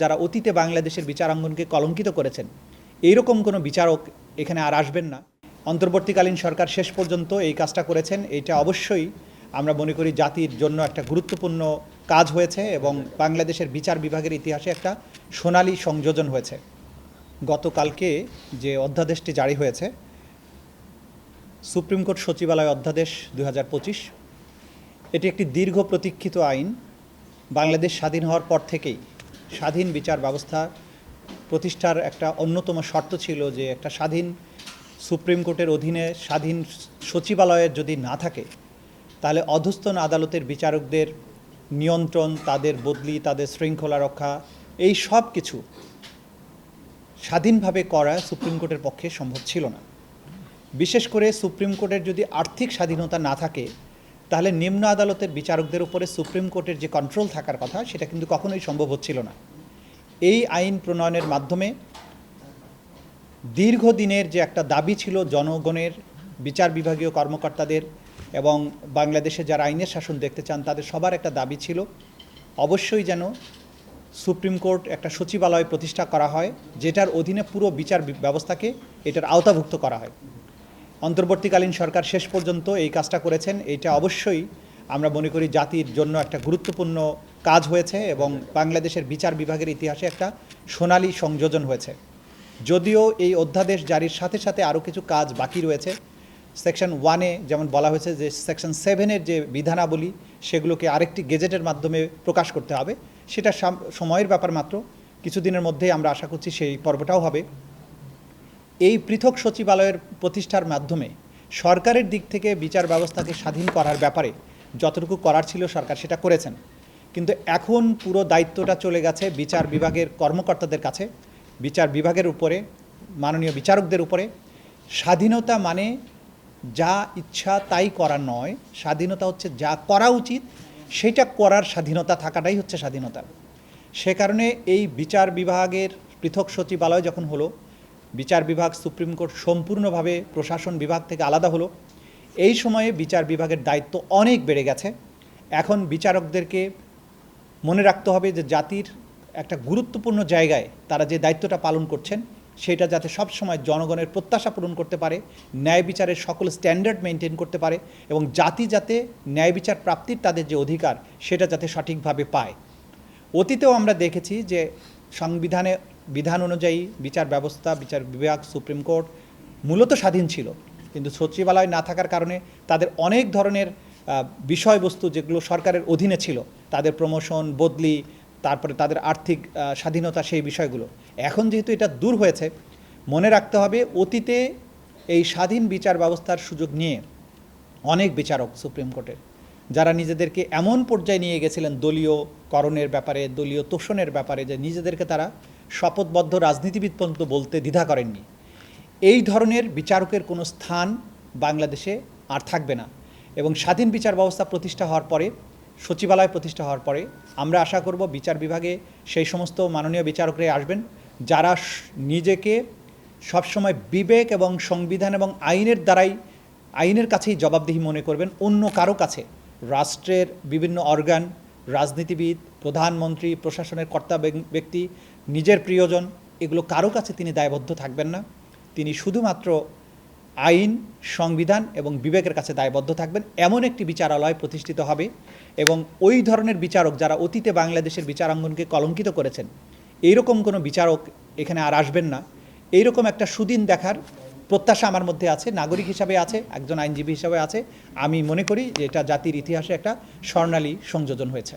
যারা অতীতে বাংলাদেশের বিচারাঙ্গনকে কলঙ্কিত করেছেন এইরকম কোনো বিচারক এখানে আর আসবেন না। অন্তর্বর্তীকালীন সরকার শেষ পর্যন্ত এই কাজটা করেছেন, এইটা অবশ্যই আমরা মনে করি জাতির জন্য একটা গুরুত্বপূর্ণ কাজ হয়েছে এবং বাংলাদেশের বিচার বিভাগের ইতিহাসে একটা সোনালী সংযোজন হয়েছে। গতকালকে যে অধ্যাদেশটি জারি হয়েছে, সুপ্রিম কোর্ট সচিবালয় অধ্যাদেশ 2025, এটি একটি দীর্ঘ প্রতীক্ষিত আইন। বাংলাদেশ স্বাধীন হওয়ার পর থেকেই স্বাধীন বিচার ব্যবস্থা প্রতিষ্ঠার একটা অন্যতম শর্ত ছিল যে একটা স্বাধীন সুপ্রিম কোর্টের অধীনে স্বাধীন সচিবালয়ের যদি না থাকে তাহলে অধস্তন আদালতের বিচারকদের নিয়ন্ত্রণ, তাদের বদলি, তাদের শৃঙ্খলা রক্ষা, এই সব কিছু স্বাধীনভাবে করা সুপ্রিম কোর্টের পক্ষে সম্ভব ছিল না। বিশেষ করে সুপ্রিম কোর্টের যদি আর্থিক স্বাধীনতা না থাকে তাহলে নিম্ন আদালতের বিচারকদের উপরে সুপ্রিম কোর্টের যে কন্ট্রোল থাকার কথা সেটা কিন্তু কখনোই সম্ভব হচ্ছিল না। এই আইন প্রণয়নের মাধ্যমে দীর্ঘদিনের যে একটা দাবি ছিল জনগণের, বিচার বিভাগীয় কর্মকর্তাদের এবং বাংলাদেশে যারা আইনের শাসন দেখতে চান তাদের সবার একটা দাবি ছিল অবশ্যই যেন সুপ্রিম কোর্ট একটা সচিবালয় প্রতিষ্ঠা করা হয়, যেটার অধীনে পুরো বিচার ব্যবস্থাকে এটার আওতাভুক্ত করা হয়। অন্তর্বর্তীকালীন সরকার শেষ পর্যন্ত এই কাজটা করেছেন, এইটা অবশ্যই আমরা মনে করি জাতির জন্য একটা গুরুত্বপূর্ণ কাজ হয়েছে এবং বাংলাদেশের বিচার বিভাগের ইতিহাসে একটা সোনালী সংযোজন হয়েছে। যদিও এই অধ্যাদেশ জারির সাথে সাথে আরও কিছু কাজ বাকি রয়েছে। সেকশন 1-এ যেমন বলা হয়েছে যে সেকশন 7-এর যে বিধানাবলী সেগুলোকে আরেকটি গেজেটের মাধ্যমে প্রকাশ করতে হবে, সেটা সময়ের ব্যাপার মাত্র। কিছুদিনের মধ্যেই আমরা আশা করছি সেই পর্বটাও হবে। এই পৃথক সচিবালয়ের প্রতিষ্ঠার মাধ্যমে সরকারের দিক থেকে বিচার ব্যবস্থাকে স্বাধীন করার ব্যাপারে যতটুকু করার ছিল সরকার সেটা করেছেন, কিন্তু এখন পুরো দায়িত্বটা চলে গেছে বিচার বিভাগের কর্মকর্তাদের কাছে, বিচার বিভাগের উপরে, মাননীয় বিচারকদের উপরে। স্বাধীনতা মানে যা ইচ্ছা তাই করা নয়, স্বাধীনতা হচ্ছে যা করা উচিত সেটা করার স্বাধীনতা থাকাটাই হচ্ছে স্বাধীনতা। সে কারণে এই বিচার বিভাগের পৃথক সচিবালয় যখন হলো, বিচার বিভাগ সুপ্রিম কোর্ট সম্পূর্ণভাবে প্রশাসন বিভাগ থেকে আলাদা হলো, এই সময়ে বিচার বিভাগের দায়িত্ব অনেক বেড়ে গেছে। এখন বিচারকদেরকে মনে রাখতে হবে যে জাতির একটা গুরুত্বপূর্ণ জায়গায় তারা যে দায়িত্বটা পালন করছেন সেটা যাতে সবসময় জনগণের প্রত্যাশা পূরণ করতে পারে, ন্যায় বিচারের সকল স্ট্যান্ডার্ড মেনটেন করতে পারে এবং জাতি যাতে ন্যায় বিচার প্রাপ্তির তাদের যে অধিকার সেটা যাতে সঠিকভাবে পায়। অতীতেও আমরা দেখেছি যে সংবিধানে বিধান অনুযায়ী বিচার ব্যবস্থা, বিচার বিভাগ, সুপ্রিম কোর্ট মূলত স্বাধীন ছিল, কিন্তু সচিবালয় না থাকার কারণে তাদের অনেক ধরনের বিষয়বস্তু যেগুলো সরকারের অধীনে ছিল, তাদের প্রমোশন, বদলি, তারপরে তাদের আর্থিক স্বাধীনতা, সেই বিষয়গুলো এখন যেহেতু এটা দূর হয়েছে, মনে রাখতে হবে অতীতে এই স্বাধীন বিচার ব্যবস্থার সুযোগ নিয়ে অনেক বিচারক সুপ্রিম কোর্টের যারা নিজেদেরকে এমন পর্যায়ে নিয়ে গেছিলেন দলীয় করণের ব্যাপারে, দলীয় তোষণের ব্যাপারে, যে নিজেদেরকে তারা শপথবদ্ধ রাজনীতিবিদ পর্যন্ত বলতে দ্বিধা করেননি। এই ধরনের বিচারকের কোনো স্থান বাংলাদেশে আর থাকবে না এবং স্বাধীন বিচার ব্যবস্থা প্রতিষ্ঠা হওয়ার পরে, সচিবালয় প্রতিষ্ঠা হওয়ার পরে আমরা আশা করব বিচার বিভাগে সেই সমস্ত মাননীয় বিচারকরাই আসবেন যারা নিজেকে সবসময় বিবেক এবং সংবিধান এবং আইনের দ্বারাই, আইনের কাছেই জবাবদিহি মনে করবেন, অন্য কারো কাছে, রাষ্ট্রের বিভিন্ন অর্গান, রাজনীতিবিদ, প্রধানমন্ত্রী, প্রশাসনের কর্তা ব্যক্তি, নিজের প্রিয়জন, এগুলো কারো কাছে তিনি দায়বদ্ধ থাকবেন না। তিনি শুধুমাত্র আইন, সংবিধান এবং বিবেকের কাছে দায়বদ্ধ থাকবেন। এমন একটি বিচারালয় প্রতিষ্ঠিত হবে এবং ওই ধরনের বিচারক যারা অতীতে বাংলাদেশের বিচারাঙ্গনকে কলঙ্কিত করেছেন এইরকম কোনো বিচারক এখানে আর আসবেন না। এইরকম একটা সুদিন দেখার প্রত্যাশা আমার মধ্যে আছে, নাগরিক হিসাবে আছে, একজন আইনজীবী হিসাবে আছে। আমি মনে করি যে এটা জাতির ইতিহাসে একটা স্বর্ণালী সংযোজন হয়েছে।